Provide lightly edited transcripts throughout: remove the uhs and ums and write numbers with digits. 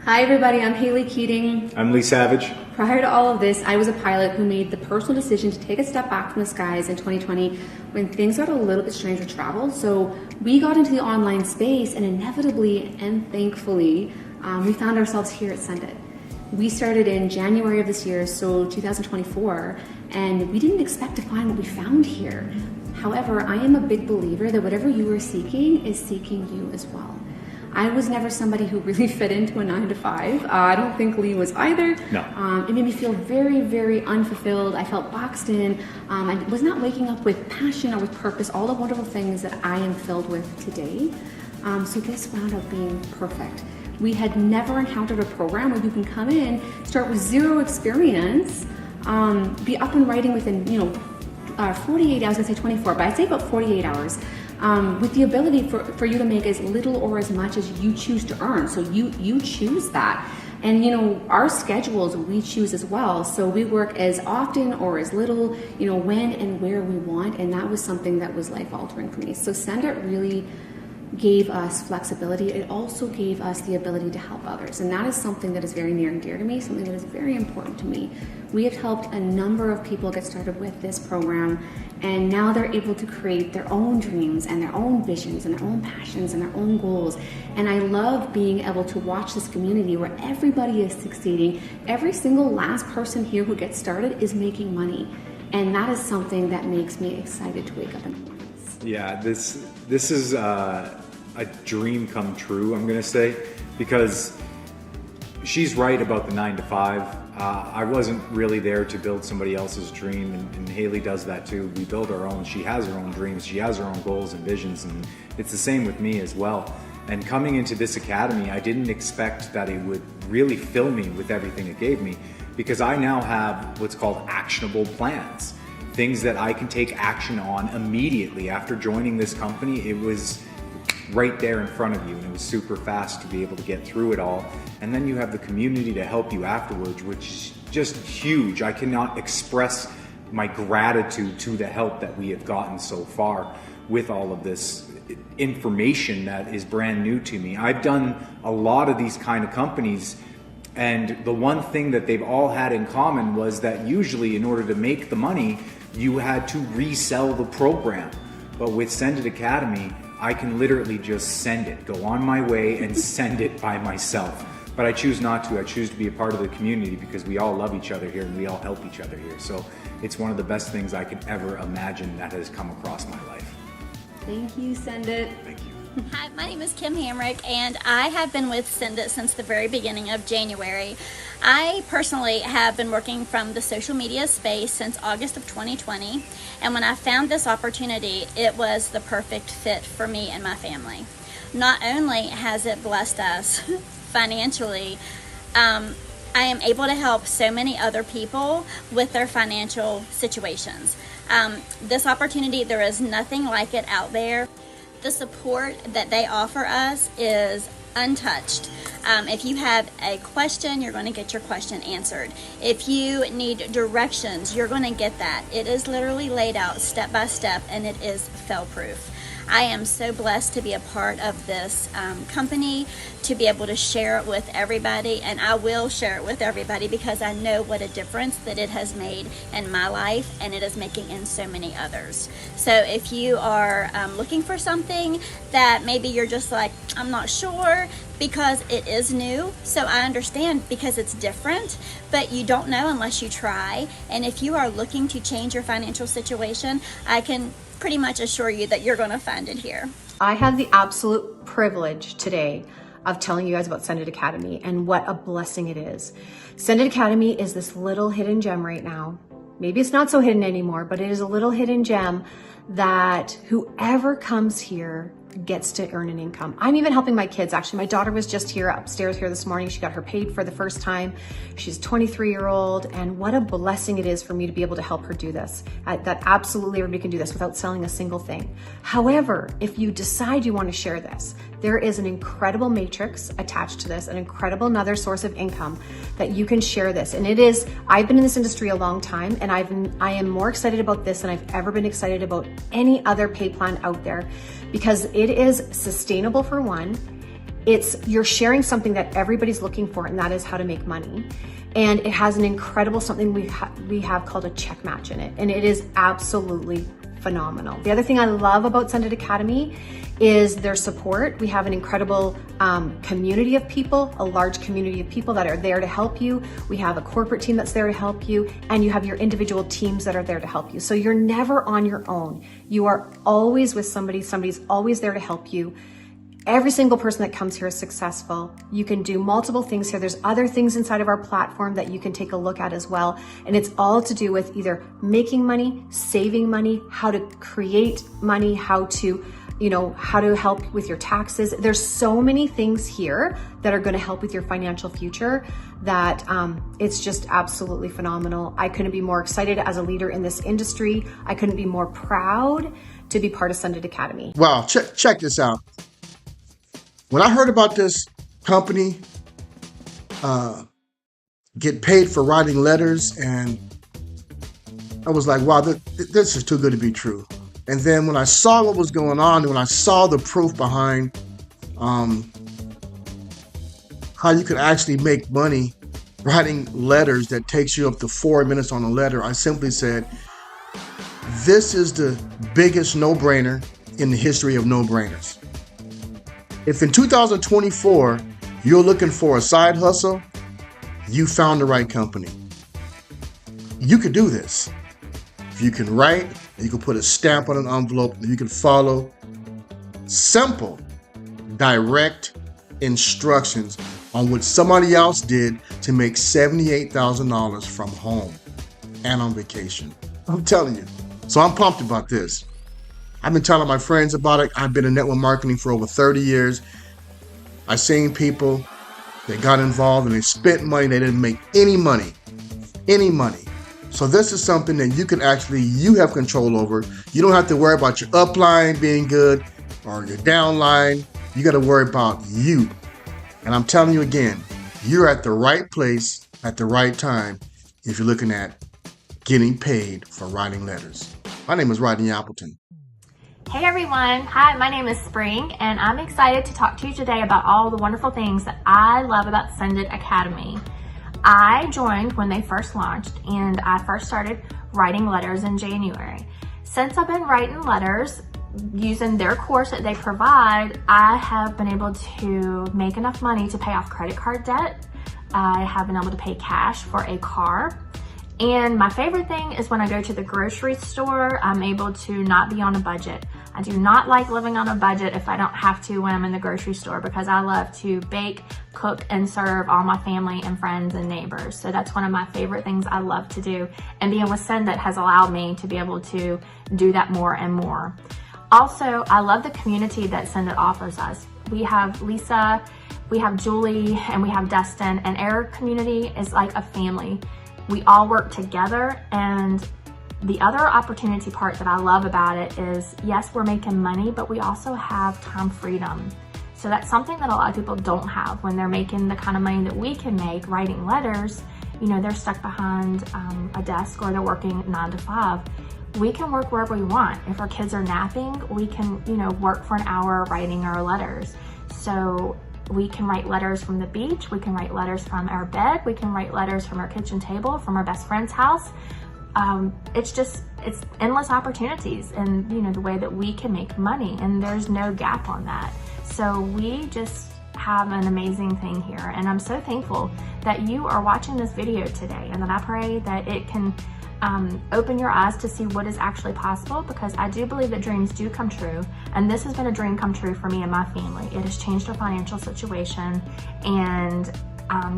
Hi everybody, I'm Haley Keating. I'm Lee Savage. Prior to all of this, I was a pilot who made the personal decision to take a step back from the skies in 2020 when things got a little bit strange with travel. So we got into the online space, and inevitably and thankfully, we found ourselves here at Send It. We started in January of this year, so 2024, and we didn't expect to find what we found here. However, I am a big believer that whatever you are seeking is seeking you as well. I was never somebody who really fit into a 9-to-5. I don't think Lee was either. No. It made me feel very, very unfulfilled. I felt boxed in. I was not waking up with passion or with purpose, all the wonderful things that I am filled with today. So this wound up being perfect. We had never encountered a program where you can come in, start with zero experience, be up and writing within 48 hours, I'd say 24, but I'd say about 48 hours. With the ability for you to make as little or as much as you choose to earn. So you choose that. And our schedules we choose as well. So we work as often or as little, when and where we want. And that was something that was life altering for me. So Send It really gave us flexibility. It also gave us the ability to help others. And that is something that is very near and dear to me, something that is very important to me. We have helped a number of people get started with this program, and now they're able to create their own dreams and their own visions and their own passions and their own goals. And I love being able to watch this community where everybody is succeeding. Every single last person here who gets started is making money. And that is something that makes me excited to wake up in the mornings. Yeah, this is a dream come true, I'm gonna say, because she's right about the 9-to-5. I wasn't really there to build somebody else's dream, and Haley does that too. We build our own. She has her own dreams. She has her own goals and visions, and it's the same with me as well. And coming into this academy, I didn't expect that it would really fill me with everything it gave me, because I now have what's called actionable plans, things that I can take action on immediately. After joining this company, it was right there in front of you, and it was super fast to be able to get through it all. And then you have the community to help you afterwards, which is just huge. I cannot express my gratitude to the help that we have gotten so far with all of this information that is brand new to me. I've done a lot of these kind of companies, and the one thing that they've all had in common was that usually in order to make the money, you had to resell the program. But with Send It Academy, I can literally just send it, go on my way and send it by myself. But I choose not to. I choose to be a part of the community because we all love each other here and we all help each other here. So it's one of the best things I could ever imagine that has come across my life. Thank you, Send It. Thank you. Hi, my name is Kim Hamrick, and I have been with Send It since the very beginning of January. I personally have been working from the social media space since August of 2020, and when I found this opportunity, it was the perfect fit for me and my family. Not only has it blessed us financially, I am able to help so many other people with their financial situations. This opportunity, there is nothing like it out there. The support that they offer us is untouched. If you have a question, you're going to get your question answered. If you need directions, you're going to get that. It is literally laid out step by step, and it is fail-proof. I am so blessed to be a part of this company, to be able to share it with everybody, and I will share it with everybody because I know what a difference that it has made in my life, and it is making in so many others. So if you are looking for something that maybe you're just like, I'm not sure, because it is new, so I understand because it's different, but you don't know unless you try. And if you are looking to change your financial situation, I can pretty much assure you that you're going to find it here. I have the absolute privilege today of telling you guys about Send It Academy and what a blessing it is. Send It Academy is this little hidden gem right now. Maybe it's not so hidden anymore, but it is a little hidden gem that whoever comes here gets to earn an income. I'm even helping my kids. Actually, my daughter was just here upstairs here this morning. She got her paid for the first time. She's a 23-year-old, and what a blessing it is for me to be able to help her do this. That absolutely everybody can do this without selling a single thing. However, if you decide you want to share this, there is an incredible matrix attached to this, an incredible another source of income that you can share this. And it is, I've been in this industry a long time, and I am more excited about this than I've ever been excited about any other pay plan out there, because it is sustainable for one. you're sharing something that everybody's looking for, and that is how to make money. And it has an incredible something we have called a check match in it, and it is absolutely phenomenal. The other thing I love about Send It Academy is their support. We have an incredible community of people, a large community of people that are there to help you. We have a corporate team that's there to help you, and you have your individual teams that are there to help you. So you're never on your own. You are always with somebody. Somebody's always there to help you. Every single person that comes here is successful. You can do multiple things here. There's other things inside of our platform that you can take a look at as well. And it's all to do with either making money, saving money, how to create money, how to help with your taxes. There's so many things here that are going to help with your financial future that it's just absolutely phenomenal. I couldn't be more excited as a leader in this industry. I couldn't be more proud to be part of Send It Academy. Wow, check this out. When I heard about this company get paid for writing letters, and I was like, wow, this is too good to be true. And then when I saw what was going on, and when I saw the proof behind how you could actually make money writing letters that takes you up to 4 minutes on a letter, I simply said, this is the biggest no-brainer in the history of no-brainers. If in 2024, you're looking for a side hustle, you found the right company. You could do this. If you can write, you can put a stamp on an envelope, and you can follow simple, direct instructions on what somebody else did to make $78,000 from home and on vacation. I'm telling you. So I'm pumped about this. I've been telling my friends about it. I've been in network marketing for over 30 years. I've seen people that got involved and they spent money. They didn't make any money. So this is something that you have control over. You don't have to worry about your upline being good or your downline. You got to worry about you. And I'm telling you again, you're at the right place at the right time if you're looking at getting paid for writing letters. My name is Rodney Appleton. Hey everyone, hi, my name is Spring, and I'm excited to talk to you today about all the wonderful things that I love about Send It Academy. I joined when they first launched, and I first started writing letters in January. Since I've been writing letters using their course that they provide, I have been able to make enough money to pay off credit card debt. I have been able to pay cash for a car. And my favorite thing is when I go to the grocery store, I'm able to not be on a budget. I do not like living on a budget if I don't have to when I'm in the grocery store, because I love to bake, cook, and serve all my family and friends and neighbors. So that's one of my favorite things I love to do. And being with Send It has allowed me to be able to do that more and more. Also, I love the community that Send It offers us. We have Lisa, we have Julie, and we have Dustin, and our community is like a family. We all work together, and the other opportunity part that I love about it is, yes, we're making money, but we also have time freedom. So that's something that a lot of people don't have when they're making the kind of money that we can make writing letters. You know, they're stuck behind a desk, or they're working 9 to 5. We can work wherever we want. If our kids are napping, we can, work for an hour writing our letters. So we can write letters from the beach, we can write letters from our bed, we can write letters from our kitchen table, from our best friend's house. It's endless opportunities, and the way that we can make money, and there's no gap on that. So we just have an amazing thing here, and I'm so thankful that you are watching this video today, and that I pray that it can open your eyes to see what is actually possible, because I do believe that dreams do come true, and this has been a dream come true for me and my family. It has changed our financial situation, and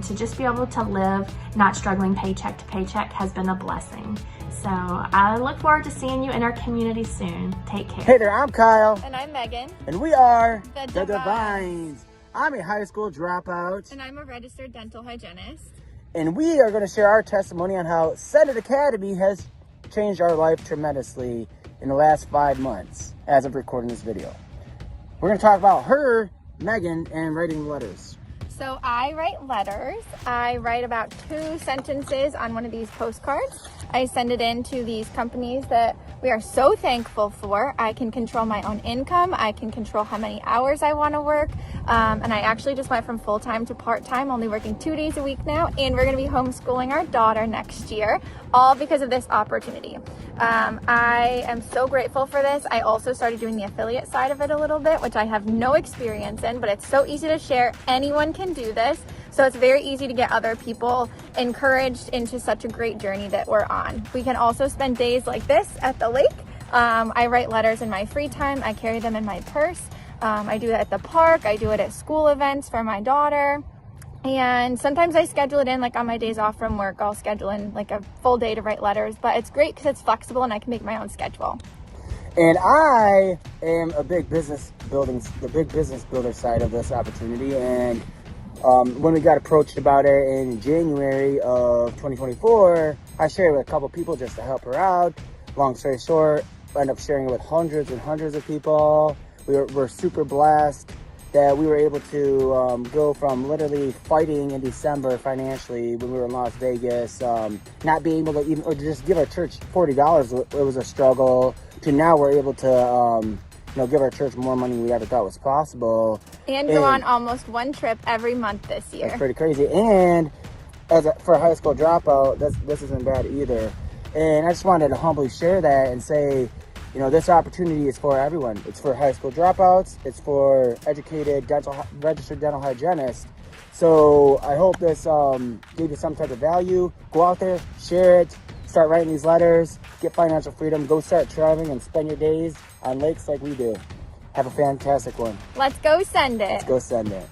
to just be able to live not struggling paycheck to paycheck has been a blessing. So I look forward to seeing you in our community soon. Take care. Hey there, I'm Kyle. And I'm Megan. And we are The Divines. I'm a high school dropout. And I'm a registered dental hygienist. And we are going to share our testimony on how Send It Academy has changed our life tremendously in the last 5 months as of recording this video. We're going to talk about her, Megan, and writing letters. So I write letters. I write about 2 sentences on one of these postcards. I send it in to these companies that we are so thankful for. I can control my own income. I can control how many hours I want to work. And I actually just went from full-time to part-time, only working 2 days a week now. And we're going to be homeschooling our daughter next year, all because of this opportunity. I am so grateful for this. I also started doing the affiliate side of it a little bit, which I have no experience in, but it's so easy to share. Anyone can do this. So it's very easy to get other people encouraged into such a great journey that we're on. We can also spend days like this at the lake. I write letters in my free time. I carry them in my purse. I do it at the park. I do it at school events for my daughter. And sometimes I schedule it in, like on my days off from work, I'll schedule in like a full day to write letters. But it's great because it's flexible and I can make my own schedule. And I am a big business builder side of this opportunity. And when we got approached about it in January of 2024, I shared it with a couple people just to help her out. Long story short, I ended up sharing it with hundreds and hundreds of people. We're super blessed that we were able to go from literally fighting in December financially when we were in Las Vegas, not being able to even, or to just give our church $40, it was a struggle, to now we're able to give our church more money than we ever thought was possible. And go on almost one trip every month this year. That's pretty crazy. And for a high school dropout, this isn't bad either. And I just wanted to humbly share that and say, this opportunity is for everyone. It's for high school dropouts. It's for educated registered dental hygienists. So I hope this gave you some type of value. Go out there, share it, start writing these letters, get financial freedom, go start traveling and spend your days on lakes like we do. Have a fantastic one. Let's go send it. Let's go send it.